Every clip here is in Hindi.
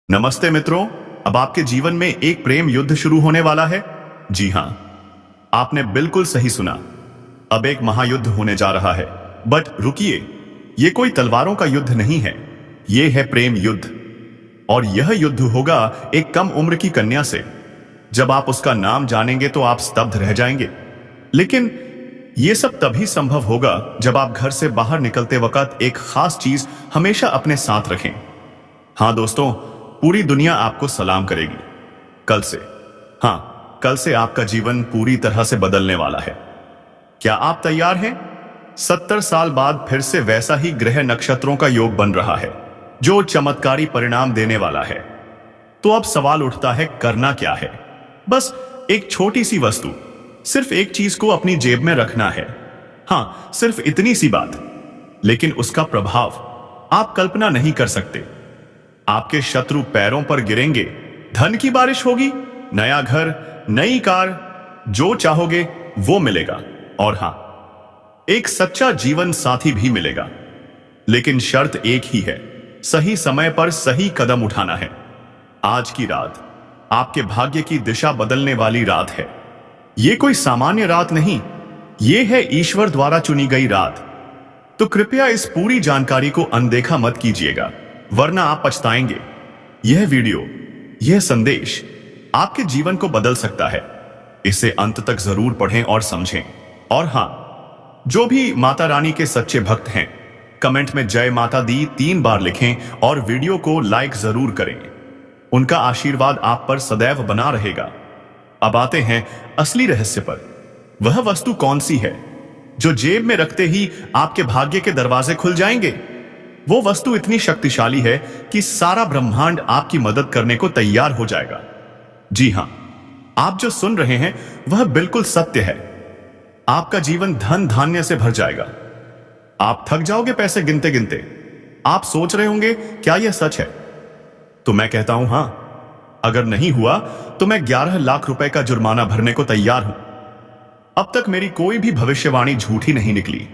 नमस्ते मित्रों। अब आपके जीवन में एक प्रेम युद्ध शुरू होने वाला है। जी हां, आपने बिल्कुल सही सुना। अब एक महायुद्ध होने जा रहा है। बट रुकिए, ये कोई तलवारों का युद्ध नहीं है, ये है प्रेम युद्ध। और यह युद्ध होगा एक कम उम्र की कन्या से। जब आप उसका नाम जानेंगे तो आप स्तब्ध रह जाएंगे। लेकिन यह सब तभी संभव होगा जब आप घर से बाहर निकलते वक्त एक खास चीज हमेशा अपने साथ रखें। हाँ दोस्तों, पूरी दुनिया आपको सलाम करेगी कल से। हाँ, कल से आपका जीवन पूरी तरह से बदलने वाला है। क्या आप तैयार हैं? 70 साल बाद फिर से वैसा ही ग्रह नक्षत्रों का योग बन रहा है जो चमत्कारी परिणाम देने वाला है। तो अब सवाल उठता है, करना क्या है? बस एक छोटी सी वस्तु, सिर्फ एक चीज को अपनी जेब में रखना है। हाँ, सिर्फ इतनी सी बात, लेकिन उसका प्रभाव आप कल्पना नहीं कर सकते। आपके शत्रु पैरों पर गिरेंगे, धन की बारिश होगी, नया घर, नई कार, जो चाहोगे वो मिलेगा। और हां, एक सच्चा जीवन साथी भी मिलेगा। लेकिन शर्त एक ही है, सही समय पर सही कदम उठाना है। आज की रात आपके भाग्य की दिशा बदलने वाली रात है। यह कोई सामान्य रात नहीं, यह है ईश्वर द्वारा चुनी गई रात। तो कृपया इस पूरी जानकारी को अनदेखा मत कीजिएगा, वरना आप पछताएंगे। यह वीडियो, यह संदेश आपके जीवन को बदल सकता है। इसे अंत तक जरूर पढ़ें और समझें। और हां, जो भी माता रानी के सच्चे भक्त हैं, कमेंट में जय माता दी 3 बार लिखें और वीडियो को लाइक जरूर करें। उनका आशीर्वाद आप पर सदैव बना रहेगा। अब आते हैं असली रहस्य पर। वह वस्तु कौन सी है जो जेब में रखते ही आपके भाग्य के दरवाजे खुल जाएंगे? वो वस्तु इतनी शक्तिशाली है कि सारा ब्रह्मांड आपकी मदद करने को तैयार हो जाएगा। जी हां, आप जो सुन रहे हैं वह बिल्कुल सत्य है। आपका जीवन धन धान्य से भर जाएगा। आप थक जाओगे पैसे गिनते गिनते। आप सोच रहे होंगे, क्या यह सच है? तो मैं कहता हूं, हां। अगर नहीं हुआ तो मैं 11 लाख रुपए का जुर्माना भरने को तैयार हूं। अब तक मेरी कोई भी भविष्यवाणी झूठी नहीं निकली।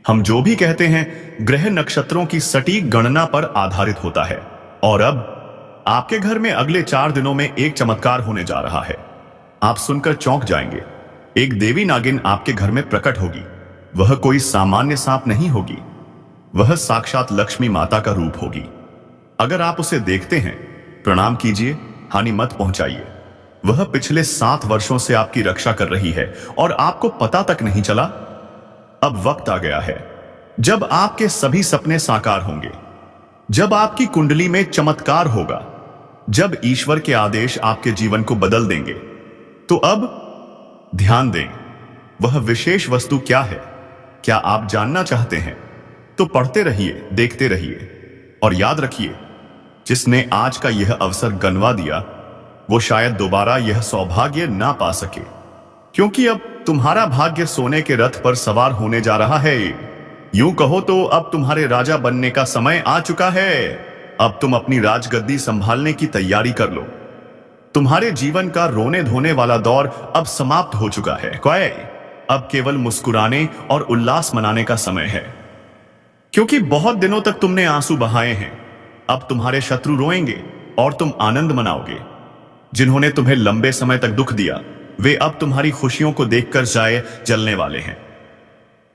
हम जो भी कहते हैं ग्रह नक्षत्रों की सटीक गणना पर आधारित होता है। और अब आपके घर में अगले 4 दिनों में एक चमत्कार होने जा रहा है। आप सुनकर चौंक जाएंगे। एक देवी नागिन आपके घर में प्रकट होगी। वह कोई सामान्य सांप नहीं होगी, वह साक्षात लक्ष्मी माता का रूप होगी। अगर आप उसे देखते हैं, प्रणाम कीजिए, हानि मत पहुंचाइए। वह पिछले 7 वर्षों से आपकी रक्षा कर रही है और आपको पता तक नहीं चला। अब वक्त आ गया है जब आपके सभी सपने साकार होंगे, जब आपकी कुंडली में चमत्कार होगा, जब ईश्वर के आदेश आपके जीवन को बदल देंगे। तो अब ध्यान दें, वह विशेष वस्तु क्या है? क्या आप जानना चाहते हैं? तो पढ़ते रहिए, देखते रहिए और याद रखिए, जिसने आज का यह अवसर गंवा दिया वो शायद दोबारा यह सौभाग्य ना पा सके। क्योंकि अब तुम्हारा भाग्य सोने के रथ पर सवार होने जा रहा है। यूं कहो तो अब तुम्हारे राजा बनने का समय आ चुका है। अब तुम अपनी राजगद्दी संभालने की तैयारी कर लो। तुम्हारे जीवन का रोने धोने वाला दौर अब समाप्त हो चुका है। अब केवल मुस्कुराने और उल्लास मनाने का समय है। क्योंकि बहुत दिनों तक तुमने आंसू बहाए हैं। अब तुम्हारे शत्रु रोएंगे और तुम आनंद मनाओगे। जिन्होंने तुम्हें लंबे समय तक दुख दिया, वे अब तुम्हारी खुशियों को देखकर जाए जलने वाले हैं।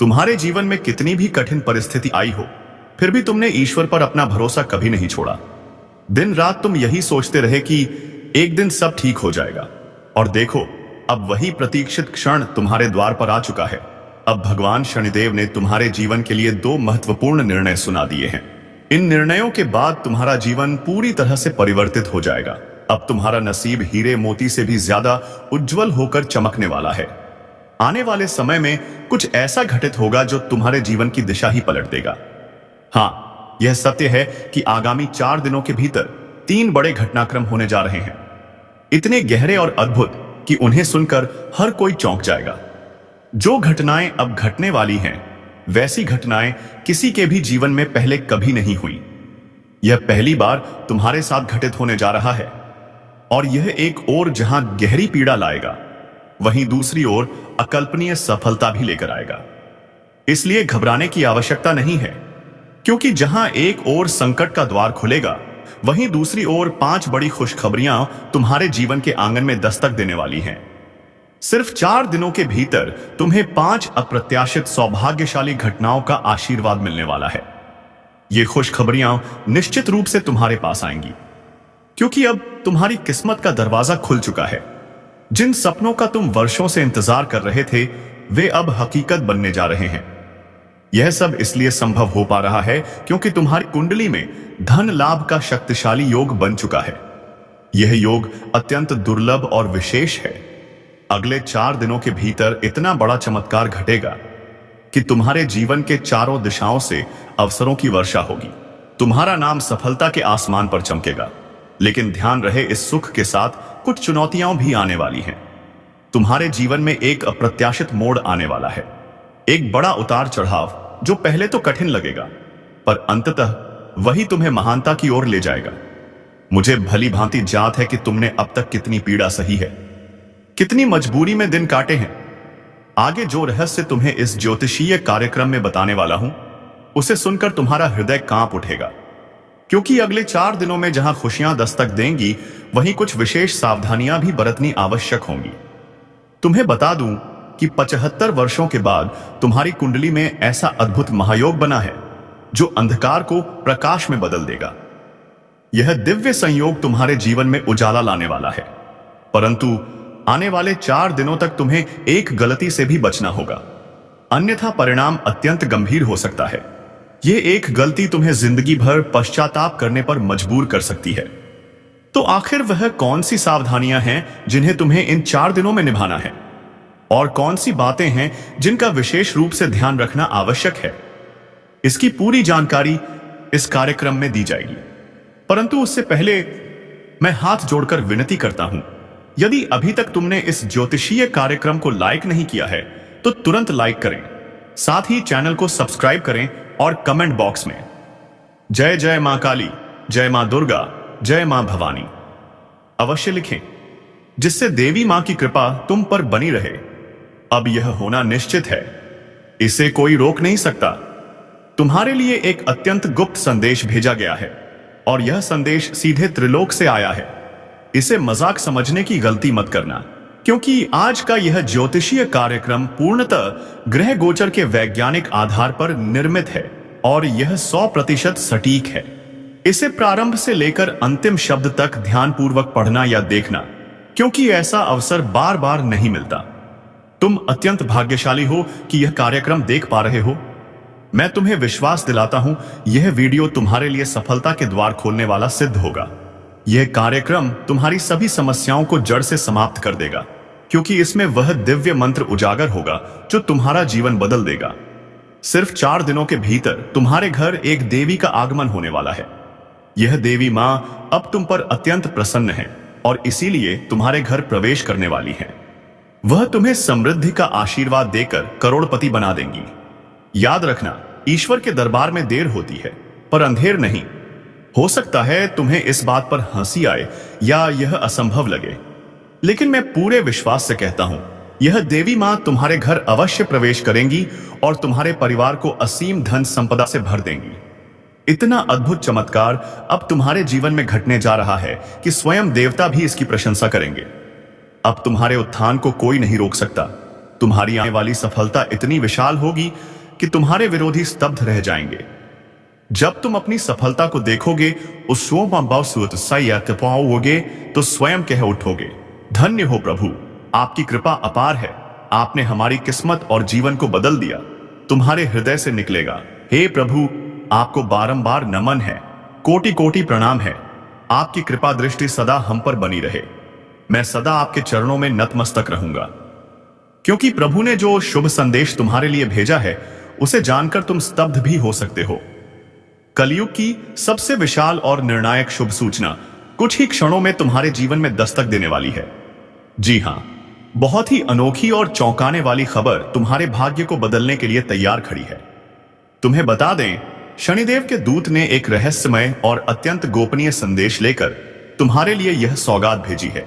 तुम्हारे जीवन में कितनी भी कठिन परिस्थिति आई हो, फिर भी तुमने ईश्वर पर अपना भरोसा कभी नहीं छोड़ा। दिन रात तुम यही सोचते रहे कि एक दिन सब ठीक हो जाएगा। और देखो, अब वही प्रतीक्षित क्षण तुम्हारे द्वार पर आ चुका है। अब भगवान शनिदेव ने तुम्हारे जीवन के लिए 2 महत्वपूर्ण निर्णय सुना दिए हैं। इन निर्णयों के बाद तुम्हारा जीवन पूरी तरह से परिवर्तित हो जाएगा। अब तुम्हारा नसीब हीरे मोती से भी ज्यादा उज्जवल होकर चमकने वाला है। आने वाले समय में कुछ ऐसा घटित होगा जो तुम्हारे जीवन की दिशा ही पलट देगा। हाँ, यह सत्य है कि आगामी 4 दिनों के भीतर 3 बड़े घटनाक्रम होने जा रहे हैं। इतने गहरे और अद्भुत कि उन्हें सुनकर हर कोई चौंक जाएगा। जो घटनाएं अब घटने वाली हैं, वैसी घटनाएं किसी के भी जीवन में पहले कभी नहीं हुई। यह पहली बार तुम्हारे साथ घटित होने जा रहा है। और यह एक ओर जहां गहरी पीड़ा लाएगा, वहीं दूसरी ओर अकल्पनीय सफलता भी लेकर आएगा। इसलिए घबराने की आवश्यकता नहीं है, क्योंकि जहां एक ओर संकट का द्वार खुलेगा, वहीं दूसरी ओर 5 बड़ी खुशखबरियां तुम्हारे जीवन के आंगन में दस्तक देने वाली हैं। सिर्फ 4 दिनों के भीतर तुम्हें 5 अप्रत्याशित सौभाग्यशाली घटनाओं का आशीर्वाद मिलने वाला है। ये खुशखबरियां निश्चित रूप से तुम्हारे पास आएंगी, क्योंकि अब तुम्हारी किस्मत का दरवाजा खुल चुका है। जिन सपनों का तुम वर्षों से इंतजार कर रहे थे, वे अब हकीकत बनने जा रहे हैं। यह सब इसलिए संभव हो पा रहा है क्योंकि तुम्हारी कुंडली में धन लाभ का शक्तिशाली योग बन चुका है। यह योग अत्यंत दुर्लभ और विशेष है। अगले 4 दिनों के भीतर इतना बड़ा चमत्कार घटेगा कि तुम्हारे जीवन के चारों दिशाओं से अवसरों की वर्षा होगी। तुम्हारा नाम सफलता के आसमान पर चमकेगा। लेकिन ध्यान रहे, इस सुख के साथ कुछ चुनौतियां भी आने वाली हैं। तुम्हारे जीवन में एक अप्रत्याशित मोड़ आने वाला है, एक बड़ा उतार चढ़ाव जो पहले तो कठिन लगेगा, पर अंततः वही तुम्हें महानता की ओर ले जाएगा। मुझे भली भांति ज्ञात है कि तुमने अब तक कितनी पीड़ा सही है, कितनी मजबूरी में दिन काटे हैं। आगे जो रहस्य तुम्हें इस ज्योतिषीय कार्यक्रम में बताने वाला हूं, उसे सुनकर तुम्हारा हृदय कांप उठेगा, क्योंकि अगले 4 दिनों में जहां खुशियां दस्तक देंगी, वहीं कुछ विशेष सावधानियां भी बरतनी आवश्यक होंगी। तुम्हें बता दूं कि 75 वर्षों के बाद तुम्हारी कुंडली में ऐसा अद्भुत महायोग बना है जो अंधकार को प्रकाश में बदल देगा। यह दिव्य संयोग तुम्हारे जीवन में उजाला लाने वाला है, परंतु आने वाले 4 दिनों तक तुम्हें एक गलती से भी बचना होगा, अन्यथा परिणाम अत्यंत गंभीर हो सकता है। यह एक गलती तुम्हें जिंदगी भर पश्चाताप करने पर मजबूर कर सकती है। तो आखिर वह कौन सी सावधानियां हैं जिन्हें तुम्हें इन 4 दिनों में निभाना है, और कौन सी बातें हैं जिनका विशेष रूप से ध्यान रखना आवश्यक है? इसकी पूरी जानकारी इस कार्यक्रम में दी जाएगी। परंतु उससे पहले मैं हाथ जोड़कर विनती करता हूं, यदि अभी तक तुमने इस ज्योतिषीय कार्यक्रम को लाइक नहीं किया है तो तुरंत लाइक करें, साथ ही चैनल को सब्सक्राइब करें और कमेंट बॉक्स में जय जय मां काली, जय मां दुर्गा, जय मां भवानी अवश्य लिखें, जिससे देवी मां की कृपा तुम पर बनी रहे। अब यह होना निश्चित है, इसे कोई रोक नहीं सकता। तुम्हारे लिए एक अत्यंत गुप्त संदेश भेजा गया है, और यह संदेश सीधे त्रिलोक से आया है। इसे मजाक समझने की गलती मत करना, क्योंकि आज का यह ज्योतिषीय कार्यक्रम पूर्णतः ग्रह गोचर के वैज्ञानिक आधार पर निर्मित है, और यह 100% सटीक है। इसे प्रारंभ से लेकर अंतिम शब्द तक ध्यानपूर्वक पढ़ना या देखना, क्योंकि ऐसा अवसर बार बार नहीं मिलता। तुम अत्यंत भाग्यशाली हो कि यह कार्यक्रम देख पा रहे हो। मैं तुम्हें विश्वास दिलाता हूं, यह वीडियो तुम्हारे लिए सफलता के द्वार खोलने वाला सिद्ध होगा। यह कार्यक्रम तुम्हारी सभी समस्याओं को जड़ से समाप्त कर देगा, क्योंकि इसमें वह दिव्य मंत्र उजागर होगा जो तुम्हारा जीवन बदल देगा। सिर्फ 4 दिनों के भीतर तुम्हारे घर एक देवी का आगमन होने वाला है। यह देवी मां अब तुम पर अत्यंत प्रसन्न है और इसीलिए तुम्हारे घर प्रवेश करने वाली है। वह तुम्हें समृद्धि का आशीर्वाद देकर करोड़पति बना देंगी। याद रखना, ईश्वर के दरबार में देर होती है पर अंधेर नहीं। हो सकता है तुम्हें इस बात पर हंसी आए या यह असंभव लगे, लेकिन मैं पूरे विश्वास से कहता हूं, यह देवी मां तुम्हारे घर अवश्य प्रवेश करेंगी और तुम्हारे परिवार को असीम धन संपदा से भर देंगी। इतना अद्भुत चमत्कार अब तुम्हारे जीवन में घटने जा रहा है कि स्वयं देवता भी इसकी प्रशंसा करेंगे। अब तुम्हारे उत्थान को कोई नहीं रोक सकता। तुम्हारी आने वाली सफलता इतनी विशाल होगी कि तुम्हारे विरोधी स्तब्ध रह जाएंगे। जब तुम अपनी सफलता को देखोगे, उस पाओगे तो स्वयं कह उठोगे, धन्य हो प्रभु, आपकी कृपा अपार है। आपने हमारी किस्मत और जीवन को बदल दिया। तुम्हारे हृदय से निकलेगा, हे प्रभु, आपको बारंबार नमन है, कोटि कोटि प्रणाम है। आपकी कृपा दृष्टि सदा हम पर बनी रहे। मैं सदा आपके चरणों में नतमस्तक रहूंगा, क्योंकि प्रभु ने जो शुभ संदेश तुम्हारे लिए भेजा है, उसे जानकर तुम स्तब्ध भी हो सकते हो। कलयुग की सबसे विशाल और निर्णायक शुभ सूचना कुछ ही क्षणों में तुम्हारे जीवन में दस्तक देने वाली है। जी हां, बहुत ही अनोखी और चौंकाने वाली खबर तुम्हारे भाग्य को बदलने के लिए तैयार खड़ी है। तुम्हें बता दें, शनिदेव के दूत ने एक रहस्यमय और अत्यंत गोपनीय संदेश लेकर तुम्हारे लिए यह सौगात भेजी है।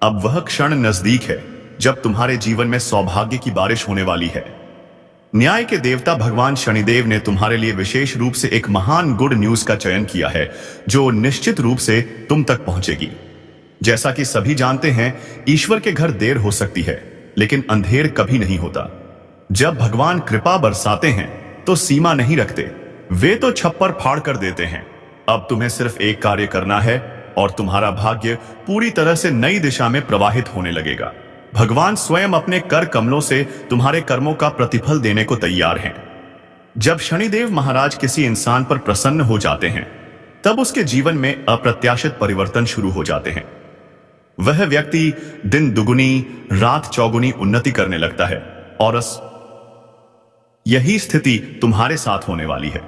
अब वह क्षण नजदीक है जब तुम्हारे जीवन में सौभाग्य की बारिश होने वाली है। न्याय के देवता भगवान शनिदेव ने तुम्हारे लिए विशेष रूप से एक महान गुड न्यूज का चयन किया है जो निश्चित रूप से तुम तक पहुंचेगी। जैसा कि सभी जानते हैं, ईश्वर के घर देर हो सकती है लेकिन अंधेर कभी नहीं होता। जब भगवान कृपा बरसाते हैं तो सीमा नहीं रखते, वे तो छप्पर फाड़ कर देते हैं। अब तुम्हें सिर्फ एक कार्य करना है और तुम्हारा भाग्य पूरी तरह से नई दिशा में प्रवाहित होने लगेगा। भगवान स्वयं अपने कर कमलों से तुम्हारे कर्मों का प्रतिफल देने को तैयार हैं। जब शनिदेव महाराज किसी इंसान पर प्रसन्न हो जाते हैं तब उसके जीवन में अप्रत्याशित परिवर्तन शुरू हो जाते हैं। वह व्यक्ति दिन दुगुनी रात चौगुनी उन्नति करने लगता है और यही स्थिति तुम्हारे साथ होने वाली है।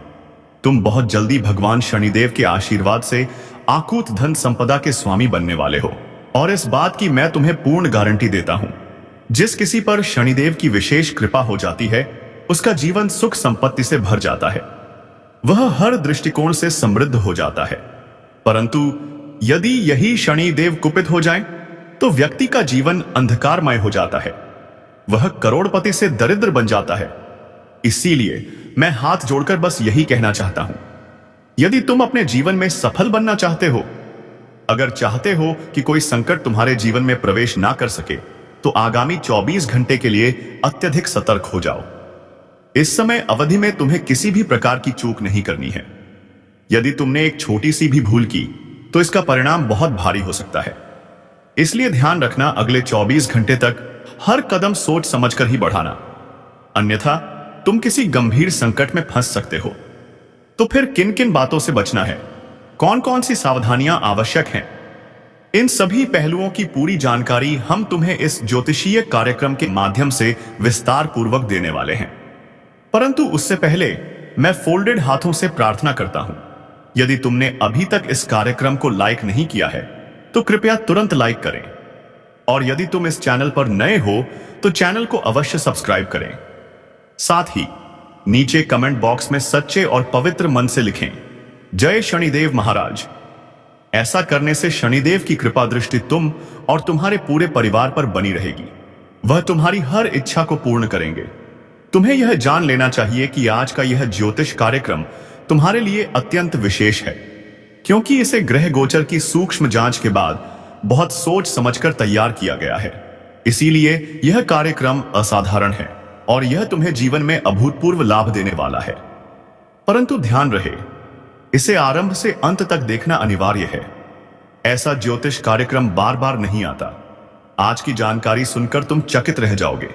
तुम बहुत जल्दी भगवान शनिदेव के आशीर्वाद से आकूत धन संपदा के स्वामी बनने वाले हो और इस बात की मैं तुम्हें पूर्ण गारंटी देता हूं। जिस किसी पर शनिदेव की विशेष कृपा हो जाती है उसका जीवन सुख संपत्ति से भर जाता है, वह हर दृष्टिकोण से समृद्ध हो जाता है। परंतु यदि यही शनिदेव कुपित हो जाएं, तो व्यक्ति का जीवन अंधकारमय हो जाता है, वह करोड़पति से दरिद्र बन जाता है। इसीलिए मैं हाथ जोड़कर बस यही कहना चाहता हूं, यदि तुम अपने जीवन में सफल बनना चाहते हो, अगर चाहते हो कि कोई संकट तुम्हारे जीवन में प्रवेश ना कर सके, तो आगामी 24 घंटे के लिए अत्यधिक सतर्क हो जाओ। इस समय अवधि में तुम्हें किसी भी प्रकार की चूक नहीं करनी है। यदि तुमने एक छोटी सी भी भूल की तो इसका परिणाम बहुत भारी हो सकता है। इसलिए ध्यान रखना, अगले 24 घंटे तक हर कदम सोच समझकर ही बढ़ाना, अन्यथा तुम किसी गंभीर संकट में फंस सकते हो। तो फिर किन किन बातों से बचना है, कौन कौन सी सावधानियां आवश्यक हैं, इन सभी पहलुओं की पूरी जानकारी हम तुम्हें इस ज्योतिषीय कार्यक्रम के माध्यम से विस्तार पूर्वक देने वाले हैं। परंतु उससे पहले मैं फोल्डेड हाथों से प्रार्थना करता हूं, यदि तुमने अभी तक इस कार्यक्रम को लाइक नहीं किया है तो कृपया तुरंत लाइक करें, और यदि तुम इस चैनल पर नए हो तो चैनल को अवश्य सब्सक्राइब करें। साथ ही नीचे कमेंट बॉक्स में सच्चे और पवित्र मन से लिखें, जय शनिदेव महाराज। ऐसा करने से शनिदेव की कृपा दृष्टि तुम और तुम्हारे पूरे परिवार पर बनी रहेगी। वह तुम्हारी हर इच्छा को पूर्ण करेंगे। तुम्हें यह जान लेना चाहिए कि आज का यह ज्योतिष कार्यक्रम तुम्हारे लिए अत्यंत विशेष है, क्योंकि इसे ग्रह गोचर की सूक्ष्म जांच के बाद बहुत सोच समझकर तैयार किया गया है। इसीलिए यह कार्यक्रम असाधारण है और यह तुम्हें जीवन में अभूतपूर्व लाभ देने वाला है। परंतु ध्यान रहे, इसे आरंभ से अंत तक देखना अनिवार्य है। ऐसा ज्योतिष कार्यक्रम बार बार नहीं आता। आज की जानकारी सुनकर तुम चकित रह जाओगे,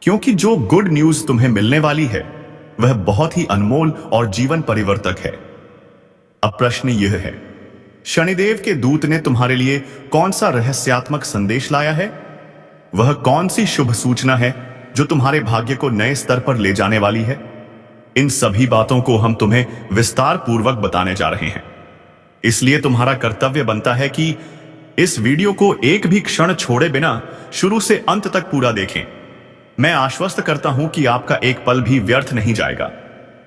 क्योंकि जो गुड न्यूज तुम्हें मिलने वाली है वह बहुत ही अनमोल और जीवन परिवर्तक है। अब प्रश्न यह है, शनिदेव के दूत ने तुम्हारे लिए कौन सा रहस्यात्मक संदेश लाया है? वह कौन सी शुभ सूचना है जो तुम्हारे भाग्य को नए स्तर पर ले जाने वाली है? इन सभी बातों को हम तुम्हें विस्तार पूर्वक बताने जा रहे हैं। इसलिए तुम्हारा कर्तव्य बनता है कि इस वीडियो को एक भी क्षण छोड़े बिना शुरू से अंत तक पूरा देखें। मैं आश्वस्त करता हूं कि आपका एक पल भी व्यर्थ नहीं जाएगा,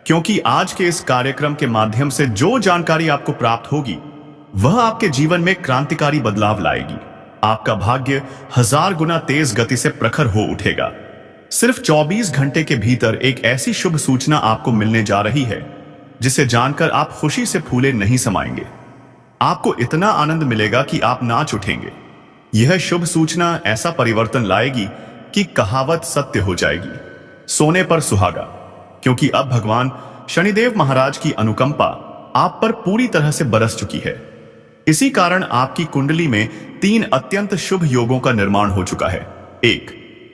क्योंकि आज के इस कार्यक्रम के माध्यम से जो जानकारी आपको प्राप्त होगी वह आपके जीवन में क्रांतिकारी बदलाव लाएगी। आपका भाग्य 1000 गुना तेज गति से प्रखर हो उठेगा। सिर्फ 24 घंटे के भीतर एक ऐसी शुभ सूचना आपको मिलने जा रही है जिसे जानकर आप खुशी से फूले नहीं समाएंगे। आपको इतना आनंद मिलेगा कि आप नाच उठेंगे। यह शुभ सूचना ऐसा परिवर्तन लाएगी कि कहावत सत्य हो जाएगी, सोने पर सुहागा, क्योंकि अब भगवान शनिदेव महाराज की अनुकंपा आप पर पूरी तरह से बरस चुकी है। इसी कारण आपकी कुंडली में 3 अत्यंत शुभ योगों का निर्माण हो चुका है। 1,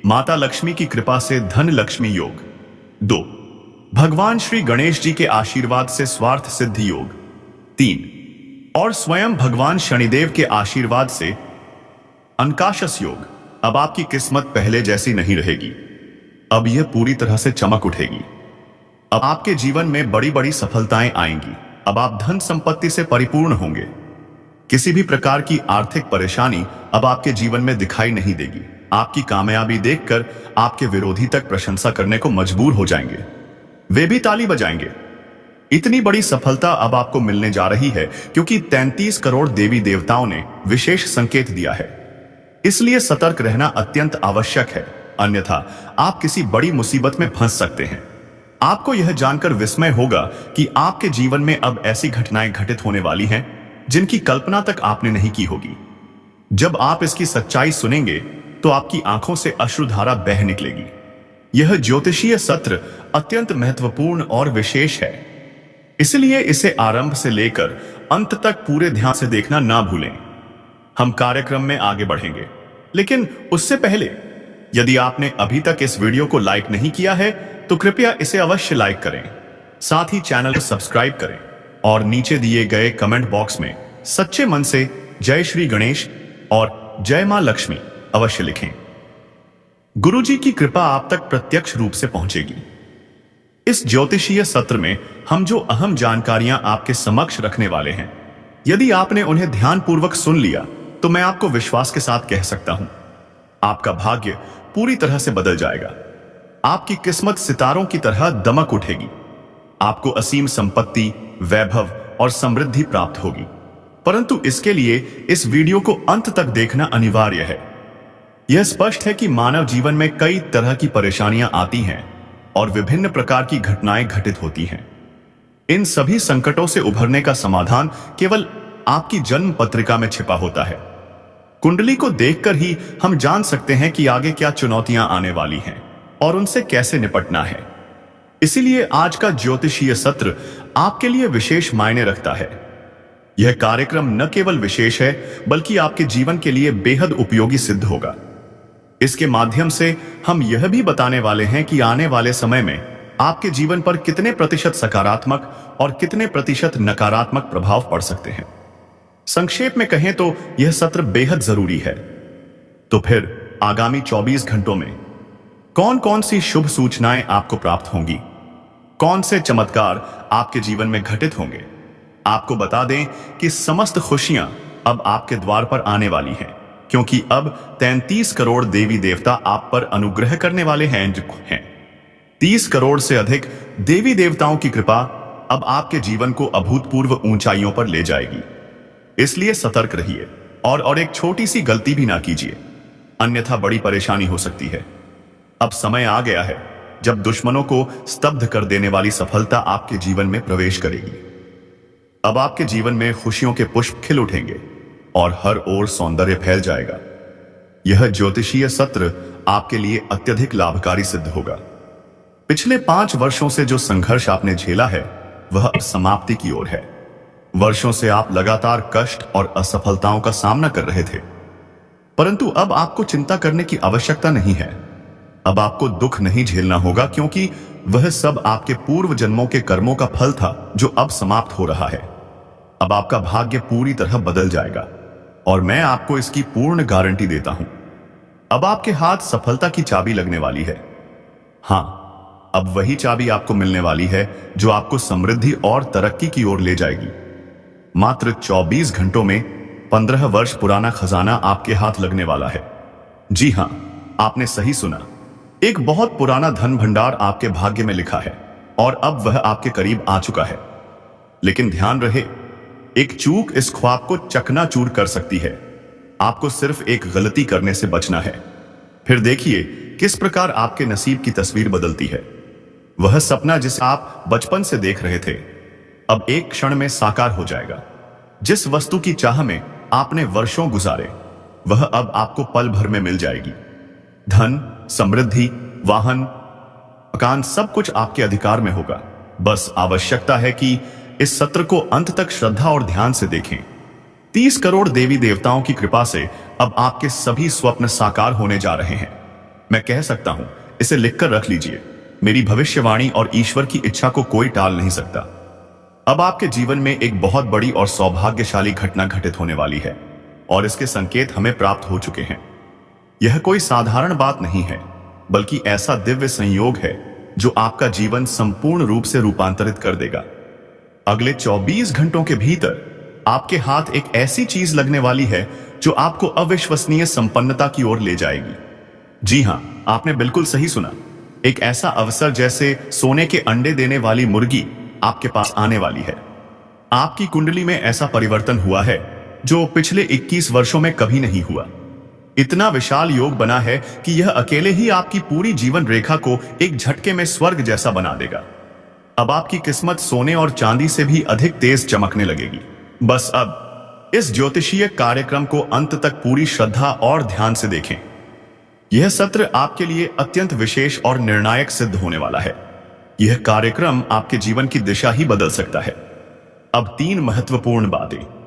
माता लक्ष्मी की कृपा से धन लक्ष्मी योग। 2, भगवान श्री गणेश जी के आशीर्वाद से स्वार्थ सिद्धि योग। 3, और स्वयं भगवान शनिदेव के आशीर्वाद से अंकाशस योग। अब आपकी किस्मत पहले जैसी नहीं रहेगी, अब यह पूरी तरह से चमक उठेगी। अब आपके जीवन में बड़ी बड़ी सफलताएं आएंगी। अब आप धन संपत्ति से परिपूर्ण होंगे। किसी भी प्रकार की आर्थिक परेशानी अब आपके जीवन में दिखाई नहीं देगी। आपकी कामयाबी देखकर आपके विरोधी तक प्रशंसा करने को मजबूर हो जाएंगे, वे भी ताली बजाएंगे। इतनी बड़ी सफलता अब आपको मिलने जा रही है क्योंकि 33 करोड़ देवी देवताओं ने विशेष संकेत दिया है। इसलिए सतर्क रहना अत्यंत आवश्यक है। अन्यथा आप किसी बड़ी मुसीबत में फंस सकते हैं। आपको यह जानकर विस्मय होगा कि आपके जीवन में अब ऐसी घटनाएं घटित होने वाली हैं जिनकी कल्पना तक आपने नहीं की होगी। जब आप इसकी सच्चाई सुनेंगे तो आपकी आंखों से अश्रुधारा बह निकलेगी। यह ज्योतिषीय सत्र अत्यंत महत्वपूर्ण और विशेष है, इसलिए इसे आरंभ से लेकर अंत तक पूरे ध्यान से देखना ना भूलें। हम कार्यक्रम में आगे बढ़ेंगे, लेकिन उससे पहले यदि आपने अभी तक इस वीडियो को लाइक नहीं किया है तो कृपया इसे अवश्य लाइक करें, साथ ही चैनल को सब्सक्राइब करें और नीचे दिए गए कमेंट बॉक्स में सच्चे मन से जय श्री गणेश और जय मां लक्ष्मी अवश्य लिखें। गुरुजी की कृपा आप तक प्रत्यक्ष रूप से पहुंचेगी। इस ज्योतिषीय सत्र में हम जो अहम जानकारियां आपके समक्ष रखने वाले हैं, यदि आपने उन्हें ध्यानपूर्वक सुन लिया तो मैं आपको विश्वास के साथ कह सकता हूं, आपका भाग्य पूरी तरह से बदल जाएगा। आपकी किस्मत सितारों की तरह दमक उठेगी। आपको असीम संपत्ति, वैभव और समृद्धि प्राप्त होगी। परंतु इसके लिए इस वीडियो को अंत तक देखना अनिवार्य है। यह स्पष्ट है कि मानव जीवन में कई तरह की परेशानियां आती हैं और विभिन्न प्रकार की घटनाएं घटित होती हैं। इन सभी संकटों से उभरने का समाधान केवल आपकी जन्म पत्रिका में छिपा होता है। कुंडली को देखकर ही हम जान सकते हैं कि आगे क्या चुनौतियां आने वाली हैं और उनसे कैसे निपटना है। इसीलिए आज का ज्योतिषीय सत्र आपके लिए विशेष मायने रखता है। यह कार्यक्रम न केवल विशेष है बल्कि आपके जीवन के लिए बेहद उपयोगी सिद्ध होगा। इसके माध्यम से हम यह भी बताने वाले हैं कि आने वाले समय में आपके जीवन पर कितने प्रतिशत सकारात्मक और कितने प्रतिशत नकारात्मक प्रभाव पड़ सकते हैं। संक्षेप में कहें तो यह सत्र बेहद जरूरी है। तो फिर आगामी 24 घंटों में कौन कौन सी शुभ सूचनाएं आपको प्राप्त होंगी, कौन से चमत्कार आपके जीवन में घटित होंगे। आपको बता दें कि समस्त खुशियां अब आपके द्वार पर आने वाली हैं, क्योंकि अब 33 करोड़ देवी देवता आप पर अनुग्रह करने वाले हैं। 30 करोड़ से अधिक देवी देवताओं की कृपा अब आपके जीवन को अभूतपूर्व ऊंचाइयों पर ले जाएगी। इसलिए सतर्क रहिए और एक छोटी सी गलती भी ना कीजिए, अन्यथा बड़ी परेशानी हो सकती है। अब समय आ गया है जब दुश्मनों को स्तब्ध कर देने वाली सफलता आपके जीवन में प्रवेश करेगी। अब आपके जीवन में खुशियों के पुष्प खिल उठेंगे और हर ओर सौंदर्य फैल जाएगा। यह ज्योतिषीय सत्र आपके लिए अत्यधिक लाभकारी सिद्ध होगा। पिछले 5 वर्षों से जो संघर्ष आपने झेला है वह अब समाप्ति की ओर है। वर्षों से आप लगातार कष्ट और असफलताओं का सामना कर रहे थे, परंतु अब आपको चिंता करने की आवश्यकता नहीं है। अब आपको दुख नहीं झेलना होगा, क्योंकि वह सब आपके पूर्व जन्मों के कर्मों का फल था जो अब समाप्त हो रहा है। अब आपका भाग्य पूरी तरह बदल जाएगा और मैं आपको इसकी पूर्ण गारंटी देता हूं। अब आपके हाथ सफलता की चाबी लगने वाली है। हां, अब वही चाबी आपको मिलने वाली है जो आपको समृद्धि और तरक्की की ओर ले जाएगी। मात्र 24 घंटों में 15 वर्ष पुराना खजाना आपके हाथ लगने वाला है। जी हां, आपने सही सुना। एक बहुत पुराना धन भंडार आपके भाग्य में लिखा है और अब वह आपके करीब आ चुका है। लेकिन ध्यान रहे, एक चूक इस ख्वाब को चकनाचूर कर सकती है। आपको सिर्फ एक गलती करने से बचना है। फिर देखिए किस प्रकार आपके नसीब की तस्वीर बदलती है। वह सपना जिसे आप बचपन से देख रहे थे अब एक क्षण में साकार हो जाएगा। जिस वस्तु की चाह में आपने वर्षों गुजारे वह अब आपको पल भर में मिल जाएगी। धन, समृद्धि, वाहन, मकान, सब कुछ आपके अधिकार में होगा। बस आवश्यकता है कि इस सत्र को अंत तक श्रद्धा और ध्यान से देखें। 30 करोड़ देवी देवताओं की कृपा से अब आपके सभी स्वप्न साकार होने जा रहे हैं। मैं कह सकता हूं, इसे लिखकर रख लीजिए। मेरी भविष्यवाणी और ईश्वर की इच्छा को कोई टाल नहीं सकता। अब आपके जीवन में एक बहुत बड़ी और सौभाग्यशाली घटना घटित होने वाली है और इसके संकेत हमें प्राप्त हो चुके हैं। यह कोई साधारण बात नहीं है, बल्कि ऐसा दिव्य संयोग है जो आपका जीवन संपूर्ण रूप से रूपांतरित कर देगा। अगले 24 घंटों के भीतर आपके हाथ एक ऐसी चीज लगने वाली है जो आपको अविश्वसनीय संपन्नता की ओर ले जाएगी। जी हां, आपने बिल्कुल सही सुना। एक ऐसा अवसर जैसे सोने के अंडे देने वाली मुर्गी आपके पास आने वाली है। आपकी कुंडली में ऐसा परिवर्तन हुआ है जो पिछले 21 वर्षों में कभी नहीं हुआ। इतना विशाल योग बना है कि यह अकेले ही आपकी पूरी जीवन रेखा को एक झटके में स्वर्ग जैसा बना देगा। अब आपकी किस्मत सोने और चांदी से भी अधिक तेज चमकने लगेगी। बस अब इस ज्योतिषीय कार्यक्रम को अंत तक पूरी श्रद्धा और ध्यान से देखें। यह सत्र आपके लिए अत्यंत विशेष और निर्णायक सिद्ध होने वाला है। यह कार्यक्रम आपके जीवन की दिशा ही बदल सकता है। अब 3 महत्वपूर्ण बातें।